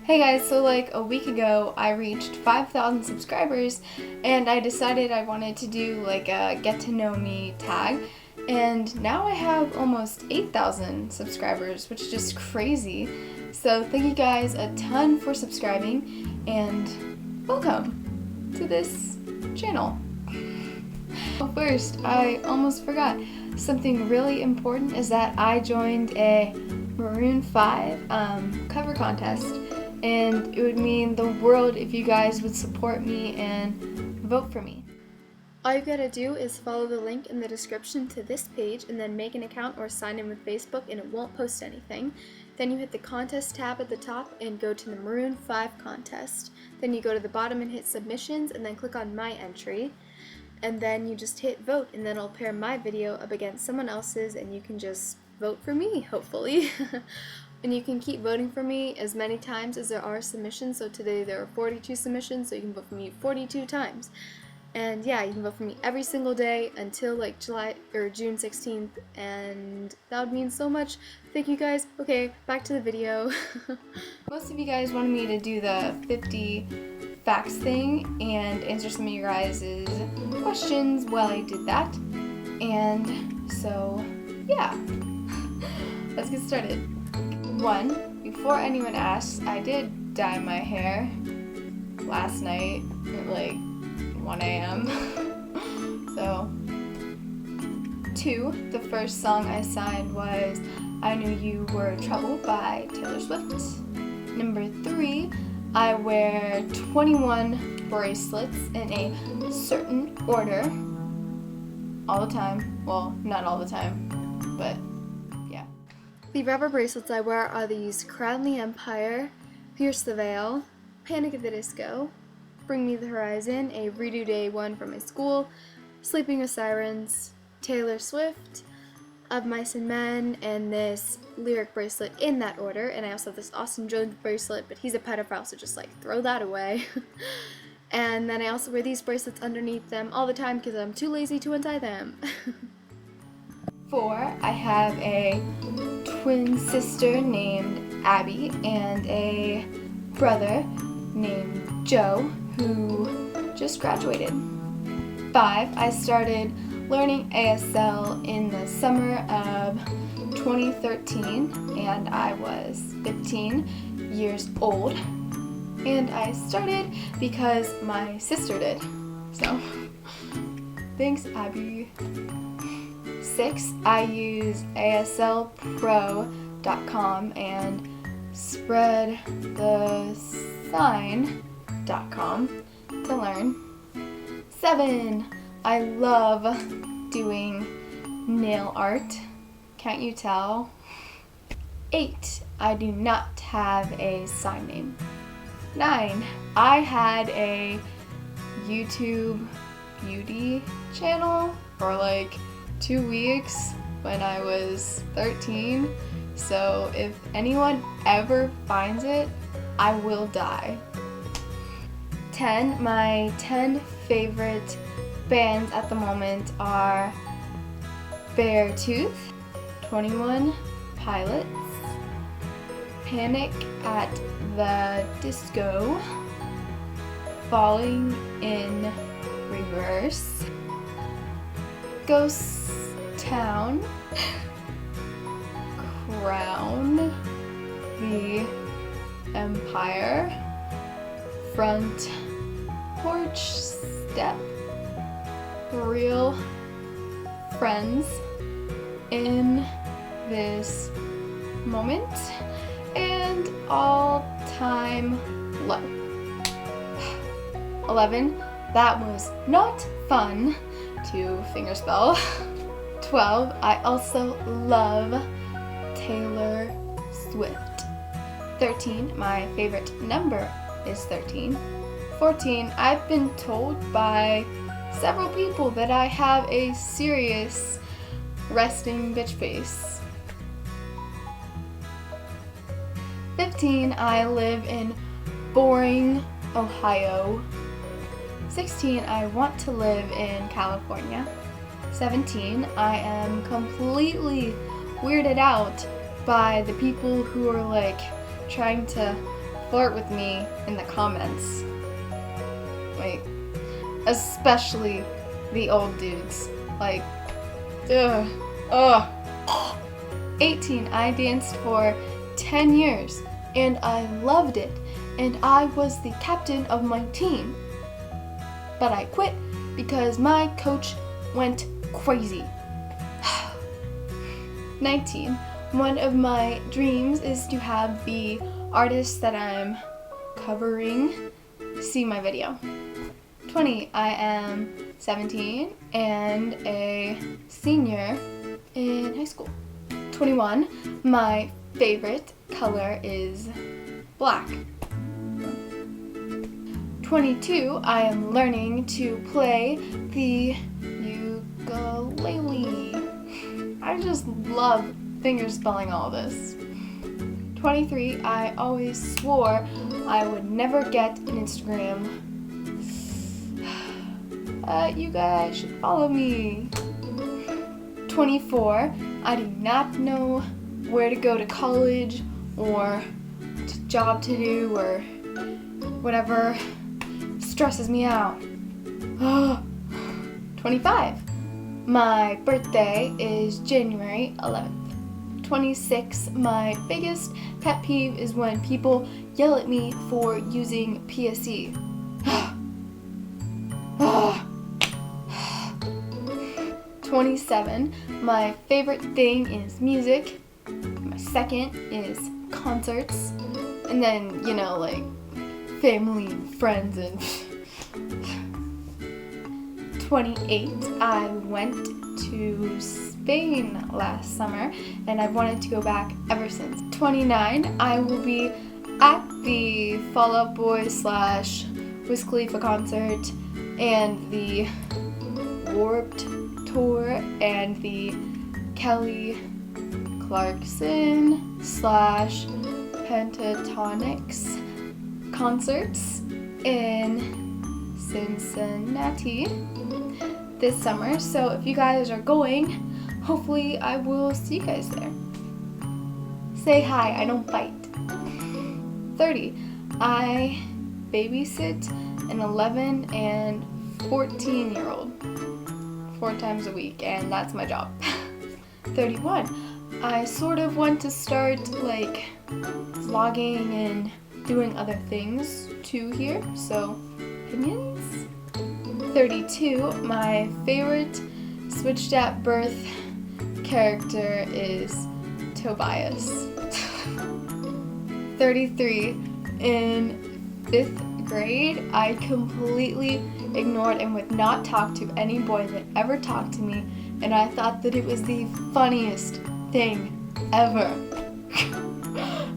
Hey guys, so like a week ago I reached 5,000 subscribers and I decided I wanted to do like a get to know me tag, and now I have almost 8,000 subscribers, which is just crazy. So thank you guys a ton for subscribing and welcome to this channel. First, I almost forgot, something really important is that I joined a Maroon 5 cover contest. And it would mean the world if you guys would support me and vote for me. All you gotta do is follow the link in the description to this page and then make an account or sign in with Facebook, and it won't post anything. Then you hit the contest tab at the top and go to the Maroon 5 contest. Then you go to the bottom and hit submissions and then click on my entry. And then you just hit vote, and then I'll pair my video up against someone else's and you can just vote for me, hopefully. And you can keep voting for me as many times as there are submissions. So today there are 42 submissions, so you can vote for me 42 times. And yeah, you can vote for me every single day until like June 16th, and that would mean so much. Thank you guys. Okay, back to the video. Most of you guys wanted me to do the 50 facts thing and answer some of your guys' questions while I did that. And so, yeah, let's get started. 1. Before anyone asks, I did dye my hair last night at like 1 a.m. So, 2. The first song I signed was I Knew You Were Trouble by Taylor Swift. Number 3. I wear 21 bracelets in a certain order all the time. Well, not all the time, but the rubber bracelets I wear are these Crown the Empire, Pierce the Veil, Panic at the Disco, Bring Me the Horizon, a Redo Day one from my school, Sleeping with Sirens, Taylor Swift, Of Mice and Men, and this lyric bracelet in that order. And I also have this Austin Jones bracelet, but he's a pedophile, so just like throw that away. And then I also wear these bracelets underneath them all the time because I'm too lazy to untie them. 4. I have a twin sister named Abby and a brother named Joe who just graduated. 5. I started learning ASL in the summer of 2013 and I was 15 years old, and I started because my sister did. So thanks, Abby. 6. I use aslpro.com and spreadthesign.com to learn. 7. I love doing nail art. Can't you tell? 8. I do not have a sign name. 9. I had a YouTube beauty channel for like 2 weeks when I was 13, so if anyone ever finds it, I will die. 10. My 10 favorite bands at the moment are Beartooth, 21 Pilots, Panic at the Disco, Falling in Reverse, Ghost Town, Crown the Empire, Front Porch Step, Real Friends, In This Moment, and All Time Low. 11. That was not fun to fingerspell. 12. I also love Taylor Swift. 13. My favorite number is 13. 14. I've been told by several people that I have a serious resting bitch face. 15. I live in boring Ohio. 16. I want to live in California. 17. I am completely weirded out by the people who are like trying to flirt with me in the comments. Like, especially the old dudes. Like, ugh, ugh. 18, I danced for 10 years and I loved it, and I was the captain of my team. But I quit because my coach went crazy. 19, one of my dreams is to have the artist that I'm covering see my video. 20, I am 17 and a senior in high school. 21, my favorite color is black. 22, I am learning to play the ukulele. I just love fingerspelling all this. 23, I always swore I would never get an Instagram. You guys should follow me. 24, I do not know where to go to college or what job to do or whatever stresses me out. 25, my birthday is January 11th. 26, my biggest pet peeve is when people yell at me for using PSE. 27, my favorite thing is music. My second is concerts. And then, like family and friends and 28, I went to Spain last summer and I've wanted to go back ever since. 29, I will be at the Fall Out Boy / Wiz Khalifa concert and the Warped Tour and the Kelly Clarkson / Pentatonics concerts in Cincinnati this summer. So if you guys are going, hopefully I will see you guys there. Say hi, I don't bite. 30, I babysit an 11 and 14-year-old 4 times a week, and that's my job. 31, I sort of want to start vlogging and doing other things too here, so opinions. 32, my favorite Switched at Birth character is Tobias. 33, in 5th grade, I completely ignored and would not talk to any boy that ever talked to me, and I thought that it was the funniest thing ever.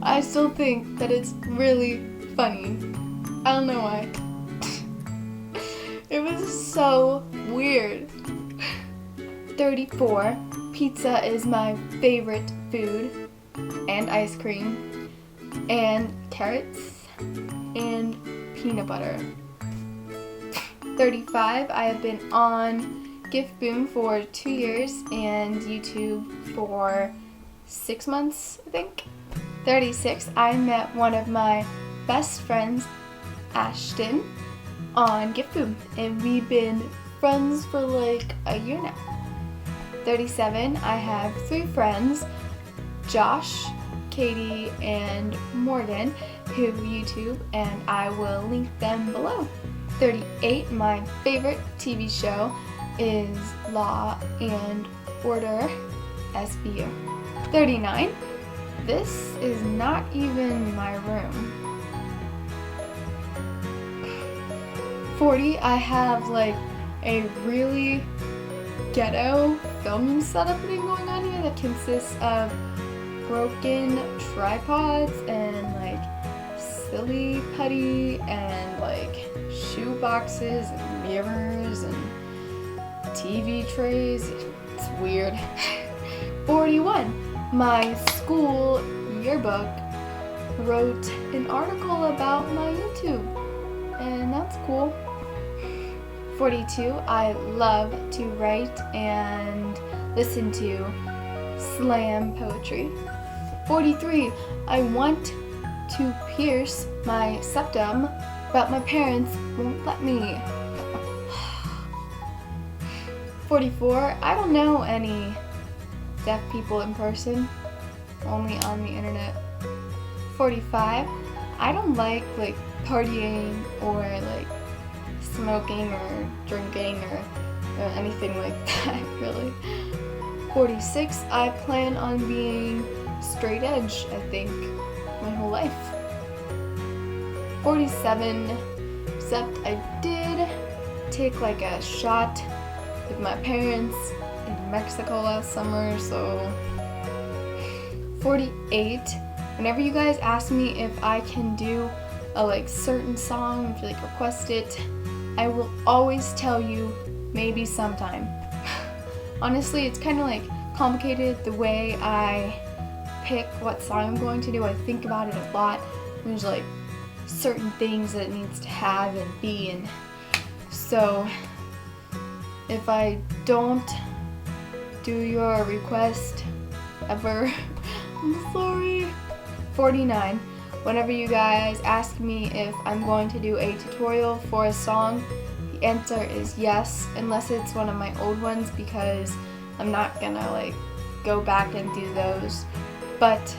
I still think that it's really funny. I don't know why. It was so weird. 34, pizza is my favorite food, and ice cream, and carrots, and peanut butter. 35, I have been on GiftBoom for 2 years and YouTube for 6 months, I think. 36, I met one of my best friends, Ashton, on GiftBoom, and we've been friends for a year now. 37, I have 3 friends, Josh, Katie, and Morgan, who YouTube, and I will link them below. 38, my favorite TV show is Law and Order SVU. 39, this is not even my room. 40, I have a really ghetto film setup thing going on here that consists of broken tripods and silly putty and shoe boxes and mirrors and TV trays. It's weird. 41, my school yearbook wrote an article about my YouTube, and that's cool. 42, I love to write and listen to slam poetry. 43, I want to pierce my septum, but my parents won't let me. 44, I don't know any deaf people in person, only on the internet. 45, I don't like partying or like smoking or drinking or anything like that, really. 46, I plan on being straight edge, I think, my whole life. 47, except I did take like a shot with my parents in Mexico last summer, so. 48, whenever you guys ask me if I can do a certain song, if you request it, I will always tell you maybe sometime. Honestly, it's kind of complicated the way I pick what song I'm going to do. I think about it a lot. There's certain things that it needs to have and be, and so if I don't do your request ever, I'm sorry. 49, whenever you guys ask me if I'm going to do a tutorial for a song, the answer is yes, unless it's one of my old ones, because I'm not gonna go back and do those. But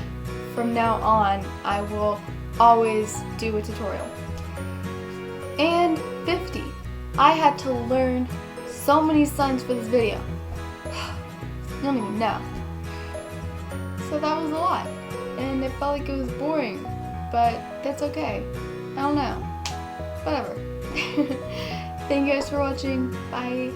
from now on, I will always do a tutorial. And 50, I had to learn so many songs for this video. You don't even know. So that was a lot, and it felt like it was boring, but that's okay. I don't know. Whatever. Thank you guys for watching. Bye.